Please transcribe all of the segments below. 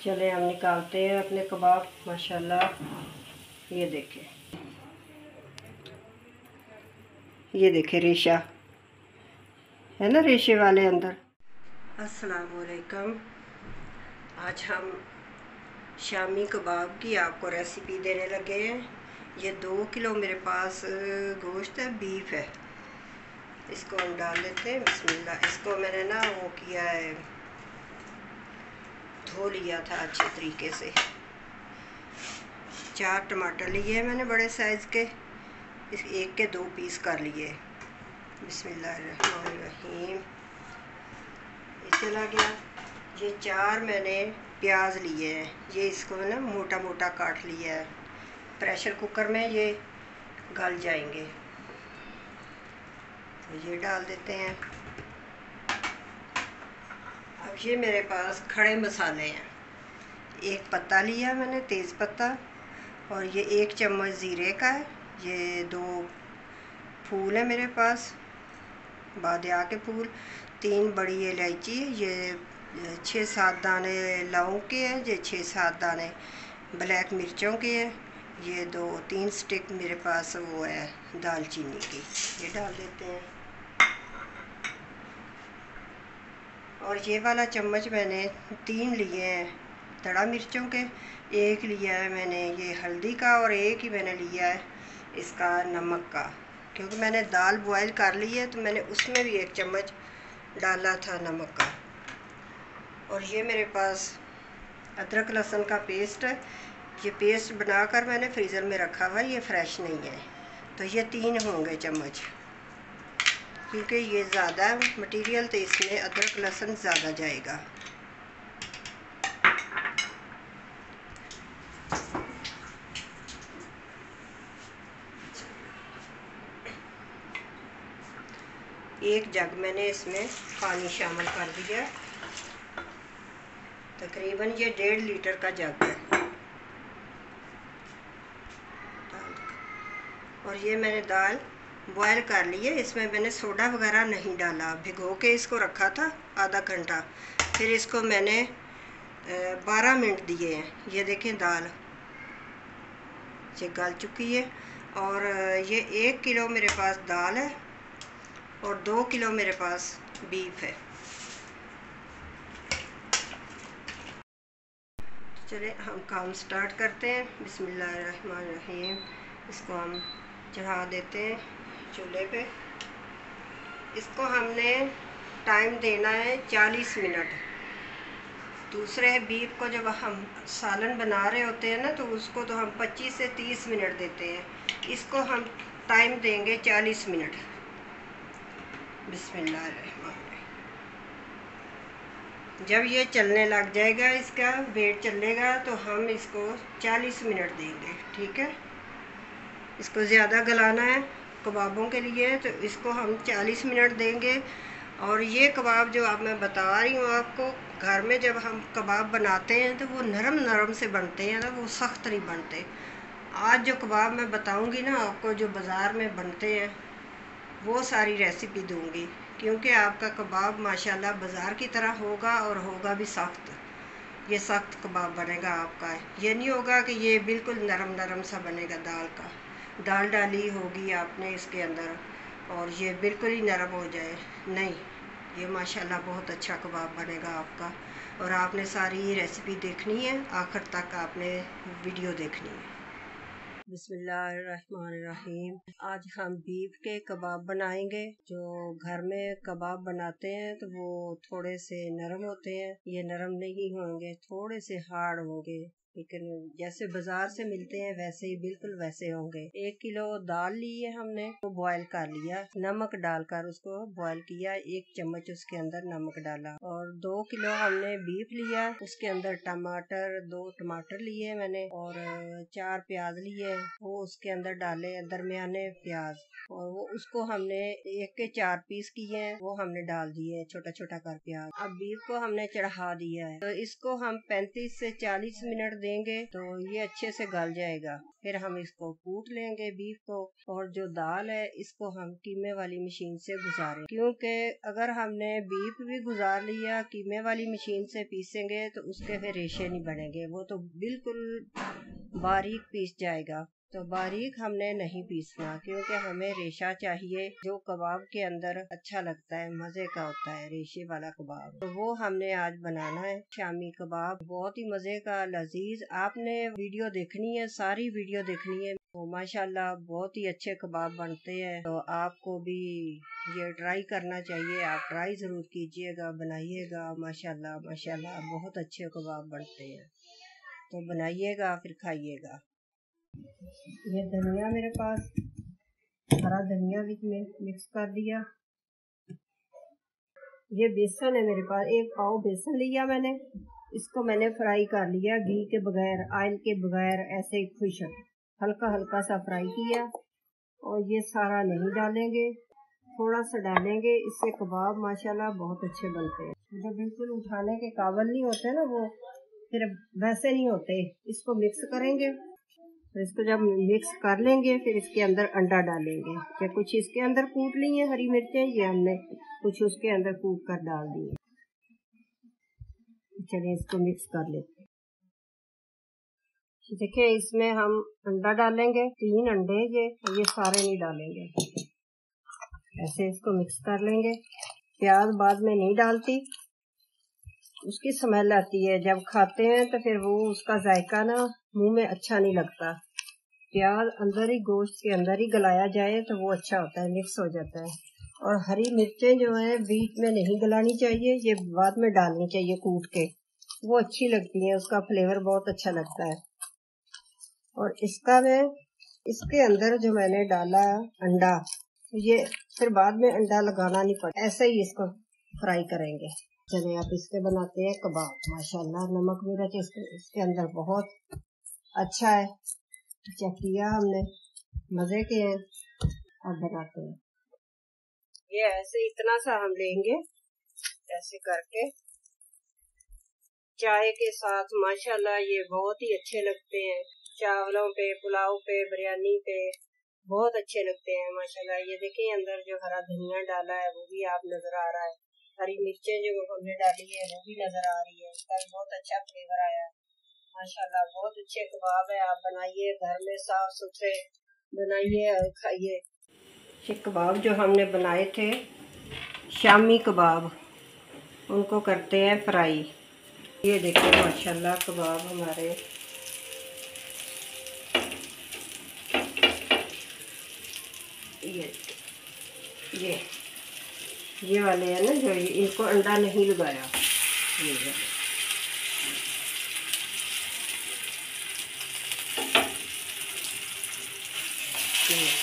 चले हम निकालते हैं अपने कबाब। माशाल्लाह ये देखें रेशा है ना, रेशे वाले अंदर। अस्सलामुअलैकुम। आज हम शामी कबाब की आपको रेसिपी देने लगे हैं। ये 2 किलो मेरे पास गोश्त है, बीफ है। इसको हम डाल देते हैं। बिस्मिल्लाह। इसको मैंने ना वो किया है, धो लिया था अच्छे तरीके से। 4 टमाटर लिए हैं मैंने बड़े साइज़ के, इस एक के 2 पीस कर लिए। बिस्मिल्लाहिर्रहमानिर्रहीम। ये चला गया। ये 4 मैंने प्याज लिए हैं, ये इसको ना मोटा मोटा काट लिया है। प्रेशर कुकर में ये गल जाएंगे, तो ये डाल देते हैं। अब ये मेरे पास खड़े मसाले हैं। 1 पत्ता लिया मैंने, तेज़ पत्ता, और ये 1 चम्मच ज़ीरे का है। ये 2 फूल है मेरे पास, बादिया के फूल। 3 बड़ी इलायची, ये 6-7 दाने लौंग के हैं, ये 6-7 दाने ब्लैक मिर्चों के हैं। ये 2-3 स्टिक मेरे पास वो है दालचीनी की, ये डाल देते हैं। और ये वाला चम्मच मैंने 3 लिए हैं तड़ा मिर्चों के। 1 लिया है मैंने ये हल्दी का, और 1 ही मैंने लिया है इसका नमक का, क्योंकि मैंने दाल बॉयल कर ली है तो मैंने उसमें भी 1 चम्मच डाला था नमक का। और ये मेरे पास अदरक लहसुन का पेस्ट है। ये पेस्ट बनाकर मैंने फ्रीज़र में रखा हुआ है, ये फ्रेश नहीं है। तो ये 3 होंगे चम्मच, क्योंकि ये ज़्यादा मटेरियल तो इसमें अदरक लहसुन ज़्यादा जाएगा। एक जग मैंने इसमें पानी शामिल कर दिया। तकरीबन ये 1.5 लीटर का जग है। और ये मैंने दाल बॉयल कर ली है, इसमें मैंने सोडा वगैरह नहीं डाला। भिगो के इसको रखा था आधा घंटा, फिर इसको मैंने 12 मिनट दिए हैं। ये देखें दाल ये गल चुकी है। और ये 1 किलो मेरे पास दाल है और 2 किलो मेरे पास बीफ है। चले हम काम स्टार्ट करते हैं। बिस्मिल्लाहिर्रहमानिर्रहीम। इसको हम चढ़ा देते हैं चूल्हे पे। इसको हमने टाइम देना है 40 मिनट। दूसरे बीफ को जब हम सालन बना रहे होते हैं ना, तो उसको तो हम 25 से 30 मिनट देते हैं। इसको हम टाइम देंगे 40 मिनट। बिस्मिल्लाहिर्रहमानिर्रहीम। जब ये चलने लग जाएगा, इसका वेट चलेगा, तो हम इसको 40 मिनट देंगे। ठीक है, इसको ज़्यादा गलाना है कबाबों के लिए, तो इसको हम 40 मिनट देंगे। और ये कबाब जो अब मैं बता रही हूँ आपको, घर में जब हम कबाब बनाते हैं तो वो नरम नरम से बनते हैं ना, वो सख्त नहीं बनते। आज जो कबाब मैं बताऊँगी ना आपको, जो बाज़ार में बनते हैं, वो सारी रेसिपी दूँगी, क्योंकि आपका कबाब माशाल्लाह बाज़ार की तरह होगा और होगा भी सख्त। ये सख्त कबाब बनेगा आपका। ये नहीं होगा कि ये बिल्कुल नरम नरम सा बनेगा। दाल डाली होगी आपने इसके अंदर और ये बिल्कुल ही नरम हो जाए, नहीं। ये माशाल्लाह बहुत अच्छा कबाब बनेगा आपका। और आपने सारी रेसिपी देखनी है, आखिर तक आपने वीडियो देखनी है। बिस्मिल्लाहिर्रहमानिर्रहीम। आज हम बीफ के कबाब बनाएंगे। जो घर में कबाब बनाते हैं तो वो थोड़े से नरम होते हैं, ये नरम नहीं होंगे, थोड़े से हार्ड होंगे, लेकिन जैसे बाजार से मिलते हैं वैसे ही, बिल्कुल वैसे होंगे। 1 किलो दाल ली है हमने, वो बॉयल कर लिया, नमक डालकर उसको बॉयल किया। 1 चम्मच उसके अंदर नमक डाला। और 2 किलो हमने बीफ लिया, उसके अंदर 2 टमाटर लिए मैंने, और 4 प्याज लिए हैं वो उसके अंदर डाले हैं, दरमियाने प्याज, और वो उसको हमने 1 के 4 पीस किए हैं, वो हमने डाल दिए छोटा छोटा कर प्याज। अब बीफ को हमने चढ़ा दिया है, तो इसको हम 35 से 40 मिनट देंगे तो ये अच्छे से गल जाएगा। फिर हम इसको कूट लेंगे बीफ को, और जो दाल है इसको हम कीमे वाली मशीन से गुजारें, क्योंकि अगर हमने बीफ भी गुजार लिया कीमे वाली मशीन से पीसेंगे तो उसके फिर रेशे नहीं बनेंगे, वो तो बिल्कुल बारीक पीस जाएगा। तो बारीक हमने नहीं पीसना, क्योंकि हमें रेशा चाहिए जो कबाब के अंदर अच्छा लगता है, मजे का होता है रेशे वाला कबाब। तो वो हमने आज बनाना है शामी कबाब, बहुत ही मजे का लजीज। आपने वीडियो देखनी है, सारी वीडियो देखनी है। तो माशाल्लाह बहुत ही अच्छे कबाब बनते हैं, तो आपको भी ये ट्राई करना चाहिए। आप ट्राई जरूर कीजिएगा, बनाइएगा। माशाल्लाह माशाल्लाह बहुत अच्छे कबाब बनते हैं, तो बनाइएगा फिर खाइएगा। ये धनिया मेरे पास, हरा धनिया भी मिक्स कर दिया। ये बेसन है मेरे पास, 1 पाव बेसन लिया मैंने, इसको मैंने फ्राई कर लिया घी के बगैर, ऑयल के बगैर, ऐसे ही खुश हल्का हल्का सा फ्राई किया। और ये सारा नहीं डालेंगे, थोड़ा सा डालेंगे, इससे कबाब माशाल्लाह बहुत अच्छे बनते हैं। जो बिल्कुल उठाने के काबिल नहीं होते ना, वो फिर वैसे नहीं होते। इसको मिक्स करेंगे, तो इसको जब मिक्स कर लेंगे फिर इसके अंदर अंडा डालेंगे। या कुछ इसके अंदर कूट ली है हरी मिर्चें, ये हमने कुछ उसके अंदर कूट कर डाल दिए। चलिए इसको मिक्स कर लेते हैं। देखिए इसमें हम अंडा डालेंगे, 3 अंडे, ये सारे नहीं डालेंगे। ऐसे इसको मिक्स कर लेंगे। प्याज बाद में नहीं डालती, उसकी स्मेल आती है, जब खाते हैं तो फिर वो उसका जायका ना मुंह में अच्छा नहीं लगता। प्याज अंदर ही, गोश्त के अंदर ही गलाया जाए तो वो अच्छा होता है, मिक्स हो जाता है। और हरी मिर्चें जो है बीच में नहीं गलानी चाहिए, ये बाद में डालनी चाहिए कूट के, वो अच्छी लगती है, उसका फ्लेवर बहुत अच्छा लगता है। और इसका मैं इसके अंदर जो मैंने डाला अंडा, ये फिर बाद में अंडा लगाना नहीं पड़ा, ऐसे ही इसको फ्राई करेंगे। चलिए आप इसके बनाते हैं कबाब। माशाल्लाह नमक मिर्च इसके अंदर बहुत अच्छा है, चेक किया हमने, मजे के हैं। अब बनाते हैं। ये ऐसे इतना सा हम लेंगे, ऐसे करके चाय के साथ माशाल्लाह ये बहुत ही अच्छे लगते हैं, चावलों पे, पुलाव पे, बिरयानी पे बहुत अच्छे लगते हैं माशाल्लाह। ये देखिए अंदर जो हरा धनिया डाला है वो भी आप नजर आ रहा है, हरी मिर्चें जो हमने डाली है वो भी नजर आ रही है, उसका भी बहुत अच्छा फ्लेवर आया है माशाल्लाह। बहुत अच्छे कबाब है, आप बनाइए घर में, साफ सुथरे बनाइए और खाइए। ये कबाब जो हमने बनाए थे शामी कबाब, उनको करते हैं फ्राई। ये देखिए माशाल्लाह कबाब हमारे ये वाले हैं ना, जो इनको अंडा नहीं लगाया, ये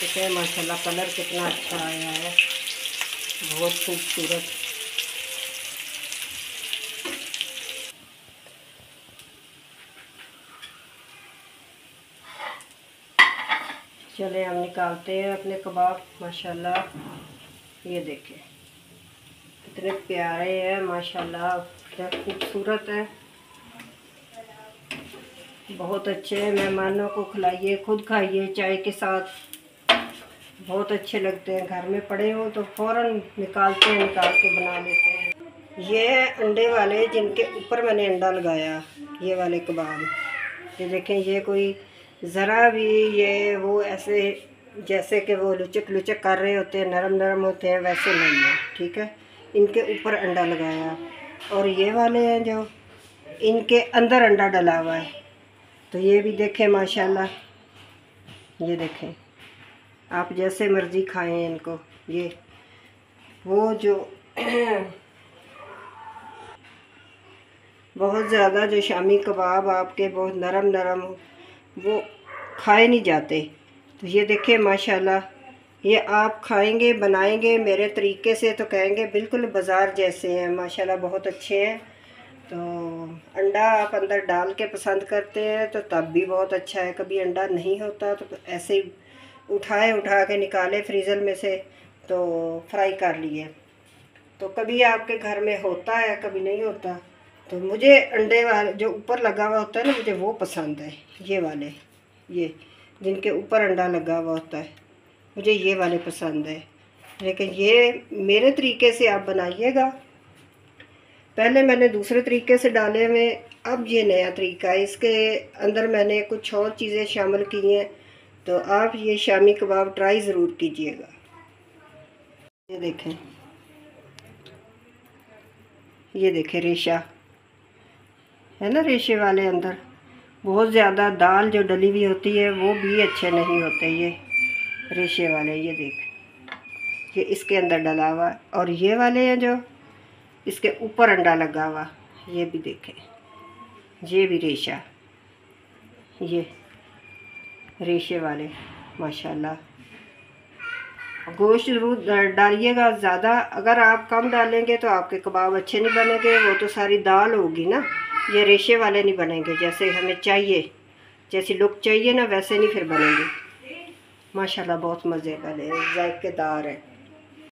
देखिए माशाल्लाह कलर कितना अच्छा आया है, बहुत खूबसूरत। चले हम निकालते हैं अपने कबाब। माशाल्लाह ये देखें कितने प्यारे हैं माशाल्लाह, क्या खूबसूरत है, बहुत अच्छे हैं। मेहमानों को खिलाइए, खुद खाइए चाय के साथ, बहुत अच्छे लगते हैं। घर में पड़े हो तो फ़ौरन निकालते हैं, निकाल के बना लेते हैं। ये है अंडे वाले, जिनके ऊपर मैंने अंडा लगाया, ये वाले कबाब। ये देखें, ये कोई ज़रा भी ये वो ऐसे जैसे कि वो लुचक लुचक कर रहे होते हैं, नरम नरम होते हैं, वैसे नहीं है, ठीक है। इनके ऊपर अंडा लगाया, और ये वाले हैं जो इनके अंदर अंडा डला हुआ है। तो ये भी देखें माशाल्लाह, ये देखें, आप जैसे मर्ज़ी खाएं इनको। ये वो जो बहुत ज़्यादा जो शामी कबाब आपके बहुत नरम नरम वो खाए नहीं जाते। तो ये देखें माशाल्लाह, ये आप खाएंगे, बनाएंगे मेरे तरीके से तो कहेंगे बिल्कुल बाज़ार जैसे हैं माशाल्लाह, बहुत अच्छे हैं। तो अंडा आप अंदर डाल के पसंद करते हैं तो तब भी बहुत अच्छा है। कभी अंडा नहीं होता तो ऐसे ही उठा के निकाले फ्रीज़र में से तो फ्राई कर लिए। तो कभी आपके घर में होता है, कभी नहीं होता। तो मुझे अंडे वाले जो ऊपर लगा हुआ होता है ना, मुझे वो पसंद है। ये वाले, ये जिनके ऊपर अंडा लगा हुआ होता है, मुझे ये वाले पसंद है। लेकिन ये मेरे तरीके से आप बनाइएगा। पहले मैंने दूसरे तरीके से डाले हुए, अब ये नया तरीका है। इसके अंदर मैंने कुछ और चीज़ें शामिल की हैं, तो आप ये शामी कबाब ट्राई ज़रूर कीजिएगा। ये देखें रेशा है ना, रेशे वाले अंदर बहुत ज़्यादा दाल जो डली हुई होती है वो भी अच्छे नहीं होते। ये रेशे वाले, ये देख, ये इसके अंदर डला हुआ, और ये वाले हैं जो इसके ऊपर अंडा लगा हुआ, ये भी देखें, ये भी रेशा, ये रेशे वाले माशाल्लाह। गोश्त ज़रूर डालिएगा ज़्यादा, अगर आप कम डालेंगे तो आपके कबाब अच्छे नहीं बनेंगे, वो तो सारी दाल होगी ना, ये रेशे वाले नहीं बनेंगे जैसे हमें चाहिए, जैसी लुक चाहिए ना वैसे नहीं फिर बनेंगे। माशाल्लाह बहुत मज़े वाले, जायकेदार है।